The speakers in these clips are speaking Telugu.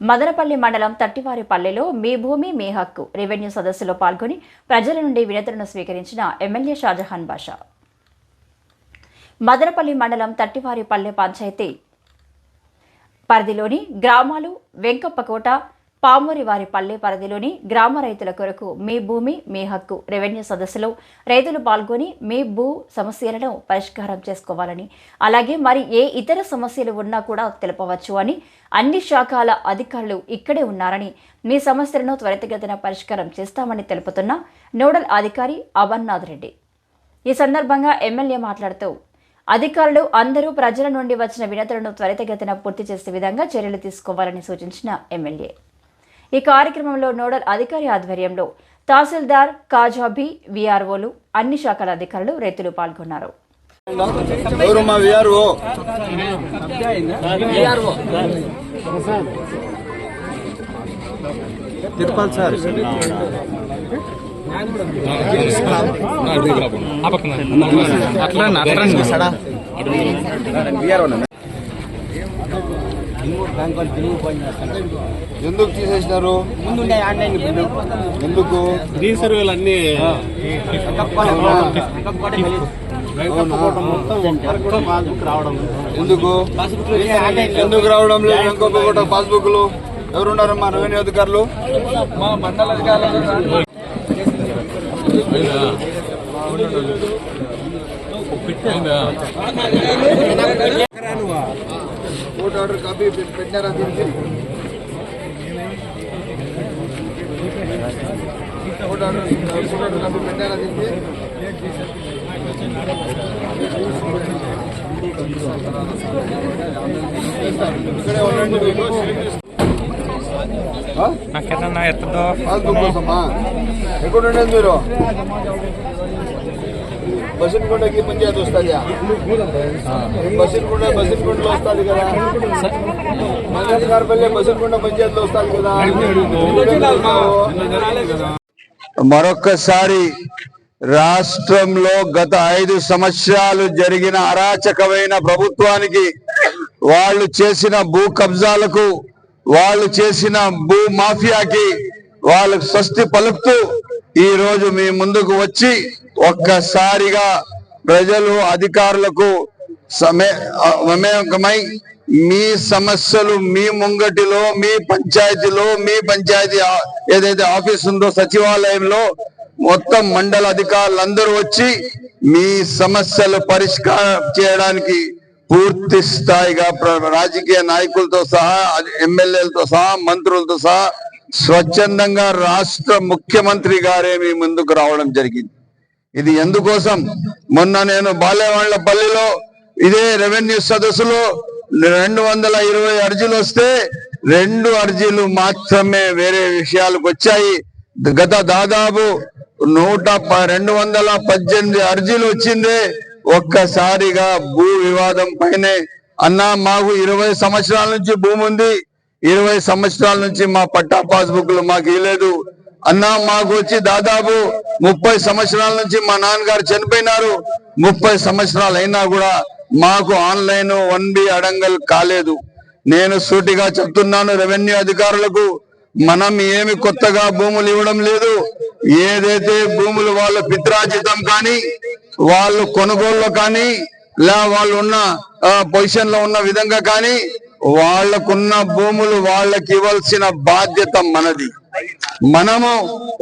మదనపల్లి మండలం తట్టివారిపల్లెలో మీ భూమి మీ హక్కు రెవెన్యూ సదస్సులో పాల్గొని ప్రజల నుండి వినతులను స్వీకరించిన ఎమ్మెల్యే షాజహాన్ బాషా. మదనపల్లి మండలం తట్టివారిపల్లె పంచాయతీ పరిధిలోని గ్రామాలు వెంకప్పకోట, పామూరివారిపల్లె పరిధిలోని గ్రామ రైతుల కొరకు మీ భూమి మీ హక్కు రెవెన్యూ సదస్సులో రైతులు పాల్గొని మీ భూ సమస్యలను పరిష్కారం చేసుకోవాలని, అలాగే మరి ఏ ఇతర సమస్యలు ఉన్నా కూడా తెలపవచ్చు అని, అన్ని శాఖల అధికారులు ఇక్కడే ఉన్నారని, మీ సమస్యలను త్వరితగతిన పరిష్కారం చేస్తామని తెలుపుతున్న నోడల్ అధికారి అమర్నాథ్ రెడ్డి. ఈ సందర్భంగా ఎమ్మెల్యే మాట్లాడుతూ అధికారులు అందరూ ప్రజల నుండి వచ్చిన వినతులను త్వరితగతిన పూర్తి చేసే విధంగా చర్యలు తీసుకోవాలని సూచించిన ఎమ్మెల్యే. ఈ కార్యక్రమంలో నోడల్ అధికారి ఆధ్వర్యంలో తహసీల్దార్, కాజాబీ, వీఆర్ఓలు, అన్ని శాఖల అధికారులు, రైతులు పాల్గొన్నారు. ఎందుకు తీసేసినారు? ఎందుకు సర్వేలు అన్ని ఎందుకు రావడం లేదు? ఇంకొక పాస్బుక్లు ఎవరున్నారమ్మా? రెవెన్యూ అధికారులు, మా మండల అధికారులు. కోర్టు ఆర్డర్ కాపీ పెట్టినారా? దీనికి కోర్టు ఆర్డర్ కాపీ పెట్టారా? దీనికి ఇక్కడే ఉండండి. పాస్బుక్ కోసమా? ఎక్కడ ఉండేది మీరు? బసిన్కొండకి పంచాయతీ వస్తుందా? బసిన్కొండలో వస్తుంది కదా. మంగళగారిపల్లె బసిన్కొండ పంచాయతీలో వస్తుంది కదా. మరొక్కసారి రాష్ట్రంలో గత 5 సంవత్సరాలు జరిగిన అరాచకమైన ప్రభుత్వానికి, వాళ్ళు చేసిన భూ కబ్జాలకు, వాళ్ళు చేసిన భూ మాఫియాకి వాళ్ళకు స్వస్తి పలుకుతూ ఈ రోజు మీ ముందుకు వచ్చి ఒక్కసారిగా ప్రజలు, అధికారులకు మమేకమై మీ సమస్యలు మీ ముంగటిలో, మీ పంచాయతీలో, మీ పంచాయతీ ఏదైతే ఆఫీస్ ఉందో సచివాలయంలో మొత్తం మండల అధికారులందరూ వచ్చి మీ సమస్యలు పరిష్కారం చేయడానికి పూర్తి స్థాయిగా రాజకీయ నాయకులతో సహా, ఎమ్మెల్యేలతో సహా, మంత్రులతో సహా స్వచ్ఛందంగా రాష్ట్ర ముఖ్యమంత్రి గారే మీ ముందుకు రావడం జరిగింది. ఇది ఎందుకోసం? మొన్న నేను బాలేవాళ్లపల్లిలో ఇదే రెవెన్యూ సదస్సులో 220 అర్జీలు వస్తే 2 అర్జీలు మాత్రమే వేరే విషయాలకు వచ్చాయి. గత దాదాపు 218 అర్జీలు వచ్చిందే ఒక్కసారిగా భూ వివాదం పైనే. అన్నా, మాకు 20 సంవత్సరాల నుంచి భూమి ఉంది, 20 సంవత్సరాల నుంచి మా పట్టా పాస్బుక్లు మాకు ఇవ్వలేదు అన్నా. మాకు వచ్చి దాదాపు 30 సంవత్సరాల నుంచి మా నాన్నగారు చనిపోయినారు. 30 సంవత్సరాలు అయినా కూడా మాకు ఆన్లైన్ 1B అడంగల్ కాలేదు. నేను సూటిగా చెప్తున్నాను రెవెన్యూ అధికారులకు, మనం ఏమి కొత్తగా భూములు ఇవ్వడం లేదు. ఏదైతే భూములు వాళ్ళ పిత్రాజితం కానీ, వాళ్ళు కొనుగోలులో కానీ, వాళ్ళు ఉన్న పొజిషన్ లో ఉన్న విధంగా కానీ, వాళ్లకున్న భూములు వాళ్ళకి ఇవ్వాల్సిన బాధ్యత మనది. మనము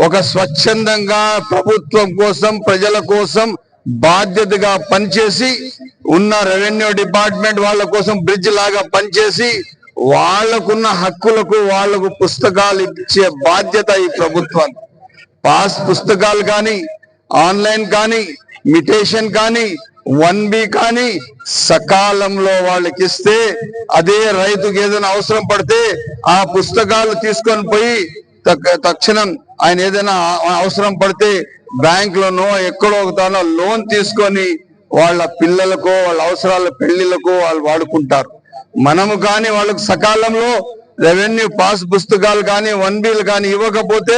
ఒక స్వచ్ఛందంగా ప్రభుత్వం కోసం, ప్రజల కోసం బాధ్యతగా పనిచేసి ఉన్న రెవెన్యూ డిపార్ట్మెంట్ వాళ్ళ కోసం బ్రిడ్జ్ లాగా పనిచేసి వాళ్లకున్న హక్కులకు వాళ్లకు పుస్తకాలు ఇచ్చే బాధ్యత ఈ ప్రభుత్వం. పాస్ పుస్తకాలు కానీ, ఆన్లైన్ కానీ, మిటేషన్ కానీ, 1B కానీ సకాలంలో వాళ్ళకి ఇస్తే, అదే రైతుకి ఏదైనా అవసరం పడితే ఆ పుస్తకాలు తీసుకొని పోయి తక్షణం ఆయన ఏదైనా అవసరం పడితే బ్యాంక్ లోనో ఎక్కడో ఒకతానో లోన్ తీసుకొని వాళ్ళ పిల్లలకో, వాళ్ళ అవసరాల పెళ్లిళ్ళకో వాళ్ళు వాడుకుంటారు. మనము కానీ వాళ్ళకు సకాలంలో రెవెన్యూ పాస్ పుస్తకాలు కానీ, 1Bలు కానీ ఇవ్వకపోతే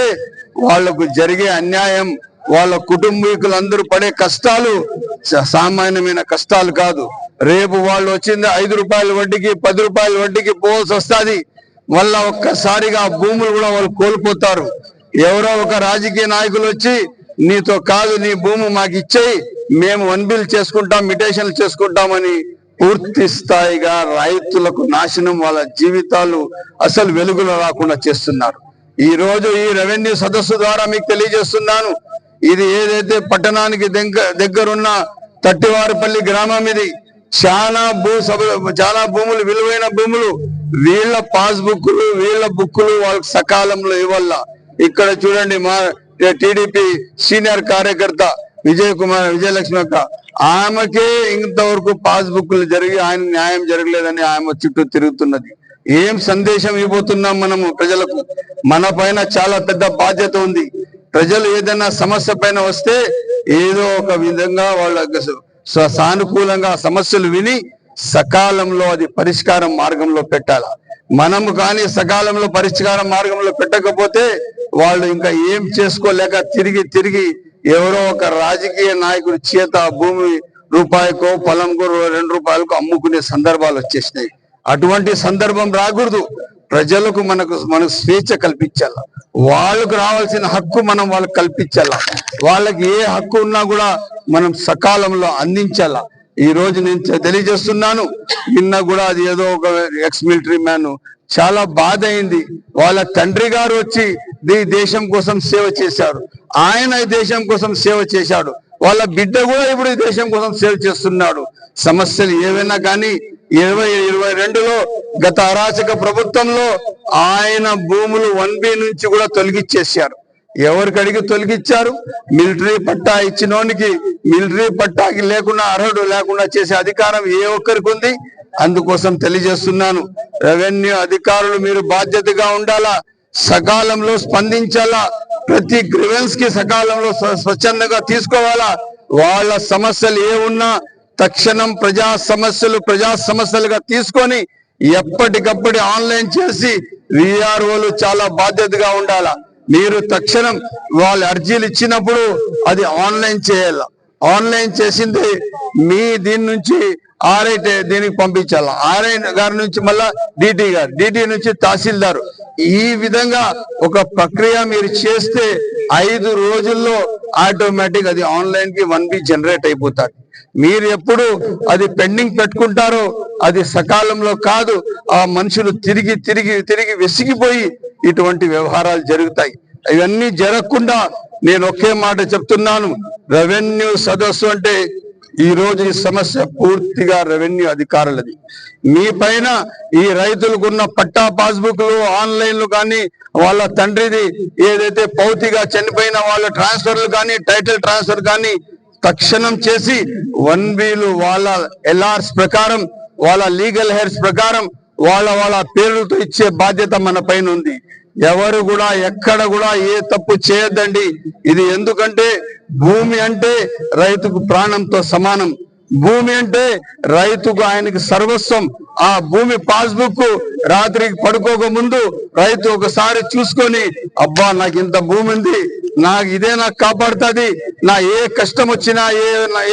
వాళ్లకు జరిగే అన్యాయం, వాళ్ళ కుటుంబీకులందరూ పడే కష్టాలు సామాన్యమైన కష్టాలు కాదు. రేపు వాళ్ళు వచ్చింది 5 రూపాయల వడ్డీకి, 10 రూపాయల వడ్డీకి పోవాల్సి వస్తుంది. వల్ల ఒక్కసారిగా భూములు కూడా వాళ్ళు కోల్పోతారు. ఎవరో ఒక రాజకీయ నాయకులు వచ్చి నీతో కాదు, నీ భూమి మాకు ఇచ్చేయి, మేము 1 బిల్ చేసుకుంటాం, మిటేషన్లు చేసుకుంటామని పూర్తి స్థాయిగా రైతులకు నాశనం, వాళ్ళ జీవితాలు అసలు వెలుగులో రాకుండా చేస్తున్నారు. ఈ రోజు ఈ రెవెన్యూ సదస్సు ద్వారా మీకు తెలియజేస్తున్నాను, ఇది ఏదైతే పట్టణానికి దగ్గరున్న తట్టివారిపల్లి గ్రామం, ఇది చాలా భూములు, విలువైన భూములు, వీళ్ళ పాస్బుక్లు, వీళ్ళ బుక్కులు వాళ్ళకి సకాలంలో ఇవ్వాల. ఇక్కడ చూడండి, మా టీడీపీ సీనియర్ కార్యకర్త విజయలక్ష్మి అక్క, ఆమెకే ఇంతవరకు పాస్బుక్లు జరిగి ఆయన న్యాయం జరగలేదని ఆమె చుట్టూ తిరుగుతున్నది. ఏం సందేశం ఇవ్వబోతున్నాం మనము ప్రజలకు? మన పైన చాలా పెద్ద బాధ్యత ఉంది. ప్రజలు ఏదైనా సమస్య పైన వస్తే ఏదో ఒక విధంగా వాళ్ళ సానుకూలంగా సమస్యలు విని సకాలంలో అది పరిష్కారం మార్గంలో పెట్టాల. మనము కానీ సకాలంలో పరిష్కారం మార్గంలో పెట్టకపోతే వాళ్ళు ఇంకా ఏం చేసుకోలేక తిరిగి ఎవరో ఒక రాజకీయ నాయకుడి చేత భూమి రూపాయికో పొలంకో 2 రూపాయలకు అమ్ముకునే సందర్భాలు వచ్చేసినాయి. అటువంటి సందర్భం రాకూడదు. ప్రజలకు మనకు స్వేచ్ఛ కల్పించాల, వాళ్ళకు రావాల్సిన హక్కు మనం వాళ్ళకి కల్పించాల. వాళ్ళకి ఏ హక్కు ఉన్నా కూడా మనం సకాలంలో అందించాల. ఈ రోజు నేను తెలియజేస్తున్నాను, నిన్న కూడా అది ఏదో ఒక ఎక్స్ మిలిటరీ మ్యాన్, చాలా బాధ అయింది. వాళ్ళ తండ్రి గారు వచ్చి ఈ దేశం కోసం సేవ చేశారు, ఆయన ఈ దేశం కోసం సేవ చేశాడు, వాళ్ళ బిడ్డ కూడా ఇప్పుడు ఈ దేశం కోసం సేవ చేస్తున్నాడు. సమస్యలు ఏవైనా కానీ 2022లో గత అరాచక ప్రభుత్వంలో ఆయన భూములు 1B నుంచి కూడా తొలగించేశారు. ఎవరికి అడిగి తొలగించారు? మిలిటరీ పట్టా ఇచ్చినోనికి మిలిటరీ పట్టాకి లేకుండా, అర్హుడు లేకుండా చేసే అధికారం ఏ ఒక్కరికి ఉంది? అందుకోసం తెలియజేస్తున్నాను, రెవెన్యూ అధికారులు మీరు బాధ్యతగా ఉండాలా, సకాలంలో స్పందించాలా, ప్రతి గ్రీవెన్స్ కి సకాలంలో స్వచ్ఛందంగా తీసుకోవాలా. వాళ్ళ సమస్యలు ఏ ఉన్నా తక్షణం ప్రజా సమస్యలుగా తీసుకొని ఎప్పటికప్పుడు ఆన్లైన్ చేసి విఆర్ఓలు చాలా బాధ్యతగా ఉండాలా. మీరు తక్షణం వాళ్ళ అర్జీలు ఇచ్చినప్పుడు అది ఆన్లైన్ చేయాల. ఆన్లైన్ చేసింది మీ దీని నుంచి ఆర్ఐ దీనికి పంపించాల, ఆర్ఐ గారి నుంచి మళ్ళా డిటి నుంచి తహసీల్దారు. ఈ విధంగా ఒక ప్రక్రియ మీరు చేస్తే 5 రోజుల్లో ఆటోమేటిక్ అది ఆన్లైన్ కి 1B జనరేట్ అయిపోతాడు. మీరు ఎప్పుడు అది పెండింగ్ పెట్టుకుంటారో అది సకాలంలో కాదు, ఆ మనుషులు తిరిగి విసిగిపోయి ఇటువంటి వ్యవహారాలు జరుగుతాయి. ఇవన్నీ జరగకుండా నేను ఒకే మాట చెప్తున్నాను, రెవెన్యూ సదస్సు అంటే ఈ రోజు ఈ సమస్య పూర్తిగా రెవెన్యూ అధికారులది. మీ పైన ఈ రైతులకున్న పట్టా పాస్బుక్లు ఆన్లైన్లు కానీ, వాళ్ళ తండ్రిది ఏదైతే పౌతిగా చనిపోయిన వాళ్ళ ట్రాన్స్ఫర్లు కానీ, టైటిల్ ట్రాన్స్ఫర్ కానీ తక్షణం చేసి 1Bలు వాళ్ళ LRs ప్రకారం, వాళ్ళ లీగల్ హెయిర్స్ ప్రకారం వాళ్ళ పేర్లతో ఇచ్చే బాధ్యత మన పైన ఉంది. ఎవరు కూడా ఎక్కడ కూడా ఏ తప్పు చేయొద్దండి. ఇది ఎందుకంటే భూమి అంటే రైతుకు ప్రాణంతో సమానం. భూమి అంటే రైతుకు ఆయనకి సర్వస్వం. ఆ భూమి పాస్బుక్ రాత్రికి పడుకోక ముందు రైతు ఒకసారి చూసుకొని, అబ్బా నాకు ఇంత భూమి ఉంది, నాకు కాపాడుతుంది, నా ఏ కష్టం వచ్చినా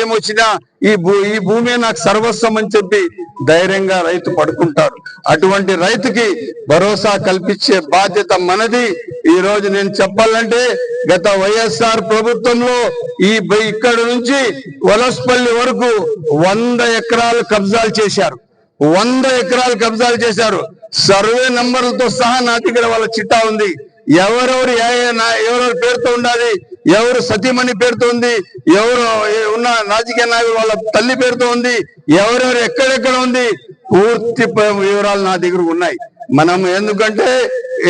ఏమొచ్చినా ఈ భూమి నాకు సర్వస్వం అని చెప్పి ధైర్యంగా రైతు పడుకుంటాడు. అటువంటి రైతుకి భరోసా కల్పించే బాధ్యత మనది. ఈ రోజు నేను చెప్పాలంటే గత వైఎస్ఆర్ ప్రభుత్వంలో ఇక్కడ నుంచి వలసపల్లి వరకు 100 ఎకరాలు కబ్జాలు చేశారు. 100 ఎకరాలు కబ్జాలు చేశారు. సర్వే నంబర్లతో సహా నా దగ్గర వాళ్ళ చిట్టా ఉంది. ఎవరెవరి పేరుతో ఉండాలి, ఎవరు సతీమణి పేరుతో ఉంది, ఎవరు ఉన్న రాజకీయ నాయకులు వాళ్ళ తల్లి పేరుతో ఉంది, ఎవరెవరు ఎక్కడెక్కడ ఉంది, పూర్తి వివరాలు నా దగ్గర ఉన్నాయి. మనం ఎందుకంటే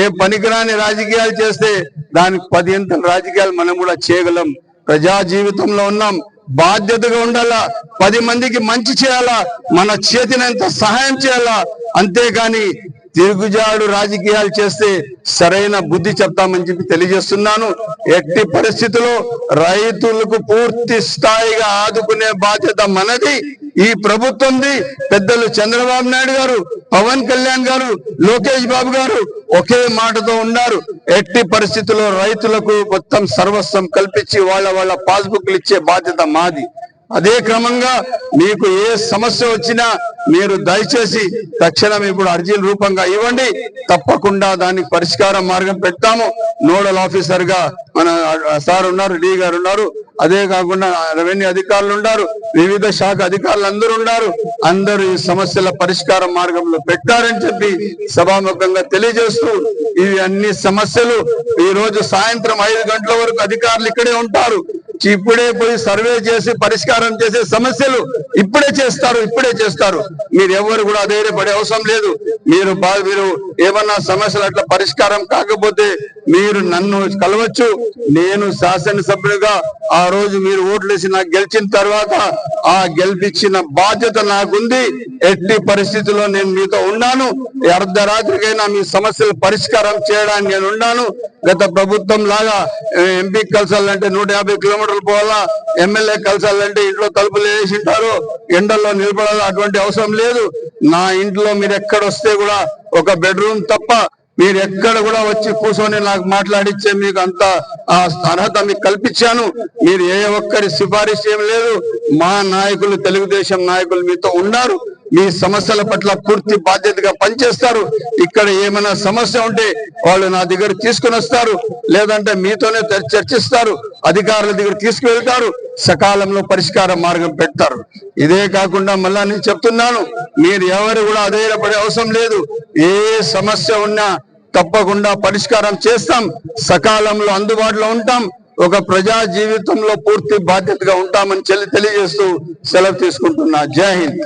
ఏ పనికిరాని రాజకీయాలు చేస్తే దానికి 10 రాజకీయాలు మనం కూడా చేయగలం. ప్రజా జీవితంలో ఉన్నాం, బాధ్యతగా ఉండాలా, 10 మందికి మంచి చేయాలా, మన చేతినంత సహాయం చేయాలా. అంతేగాని తిరుగుజాడు రాజకీయాలు చేస్తే సరైన బుద్ధి చెప్తామని చెప్పి తెలియజేస్తున్నాను. ఎట్టి పరిస్థితుల్లో రైతులకు పూర్తి స్థాయిగా ఆదుకునే బాధ్యత మనది, ఈ ప్రభుత్వంది. పెద్దలు చంద్రబాబు నాయుడు గారు, పవన్ కళ్యాణ్ గారు, లోకేష్ బాబు గారు ఒకే మాటతో ఉన్నారు. ఎట్టి పరిస్థితుల్లో రైతులకు మొత్తం సర్వస్వం కల్పించి వాళ్ళ పాస్బుక్లు ఇచ్చే బాధ్యత మాది. అదే క్రమంగా మీకు ఏ సమస్య వచ్చినా మీరు దయచేసి తక్షణం ఇప్పుడు అర్జీల రూపంగా ఇవ్వండి. తప్పకుండా దానికి పరిష్కార మార్గం పెడతాము. నోడల్ ఆఫీసర్ గా మన సార్ ఉన్నారు, డి గారు ఉన్నారు, అదే కాకుండా రెవెన్యూ అధికారులు ఉన్నారు, వివిధ శాఖ అధికారులు అందరూ ఉన్నారు. అందరూ ఈ సమస్యల పరిష్కార మార్గంలో పెట్టారని చెప్పి సభాముఖంగా తెలియజేస్తూ, ఇవి అన్ని సమస్యలు ఈ రోజు సాయంత్రం 5 గంటల వరకు అధికారులు ఇక్కడే ఉంటారు. ఇప్పుడే పోయి సర్వే చేసి పరిష్కారం చేసే సమస్యలు ఇప్పుడే చేస్తారు. మీరు ఎవరు కూడా ధైర్యపడే అవసరం లేదు. మీరు ఏమన్నా సమస్యలు అట్లా పరిష్కారం కాకపోతే మీరు నన్ను కలవచ్చు. నేను శాసనసభ్యుడిగా ఆ రోజు మీరు ఓట్లేసి నాకు గెలిచిన తర్వాత ఆ గెలిపించిన బాధ్యత నాకుంది. ఎట్టి పరిస్థితుల్లో నేను మీతో ఉన్నాను. అర్ధరాత్రికైనా మీ సమస్యలు పరిష్కారం చేయడానికి నేను ఉన్నాను. గత ప్రభుత్వం లాగా ఎంపీ కలసాలంటే 150 కిలోమీటర్లు పోవాలా, ఎమ్మెల్యే కలసాలంటే ఇంట్లో తలుపులు వేసి ఉంటారు, ఎండల్లో నిలబడాలి, అటువంటి అవసరం లేదు. నా ఇంట్లో మీరు ఎక్కడొస్తే కూడా ఒక బెడ్రూమ్ తప్ప మీరు ఎక్కడ కూడా వచ్చి కూర్చొని నాకు మాట్లాడిచ్చే మీకు అంత అర్హత మీకు కల్పించాను. మీరు ఏ ఒక్కరి సిఫారసు ఏం లేదు. మా నాయకులు, తెలుగుదేశం నాయకులు మీతో ఉన్నారు. మీ సమస్యల పట్ల పూర్తి బాధ్యతగా పనిచేస్తారు. ఇక్కడ ఏమైనా సమస్య ఉంటే వాళ్ళు నా దగ్గర తీసుకుని వస్తారు, లేదంటే మీతోనే చర్చిస్తారు, అధికారుల దగ్గర తీసుకువెళ్తారు, సకాలంలో పరిష్కార మార్గం పెడతారు. ఇదే కాకుండా మళ్ళా నేను చెప్తున్నాను, మీరు ఎవరు కూడా అధైర్యపడే అవసరం లేదు. ఏ సమస్య ఉన్నా తప్పకుండా పరిష్కారం చేస్తాం, సకాలంలో అందుబాటులో ఉంటాం, ఒక ప్రజా జీవితంలో పూర్తి బాధ్యతగా ఉంటామని తెలియజేస్తూ సెలవు తీసుకుంటున్నా. జై హింద్.